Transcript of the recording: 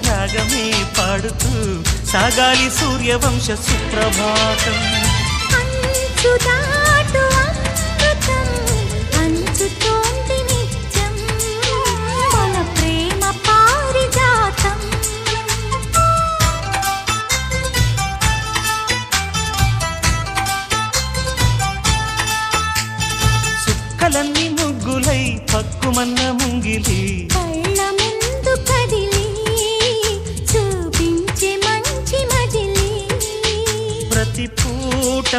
రాగమే పాడుతూ సాగాలి సూర్యవంశ సుప్రభాతం. అంచుదాటు అమృతం అంచుతోంది నిత్యం మన ప్రేమ పారిజాతం. చుక్కలన్నీ ముగ్గులై పక్కుమన్న ముంగిలి కళ్ళ ముందు కదిలి చూపించే మంచి మజిలీ ప్రతి పూట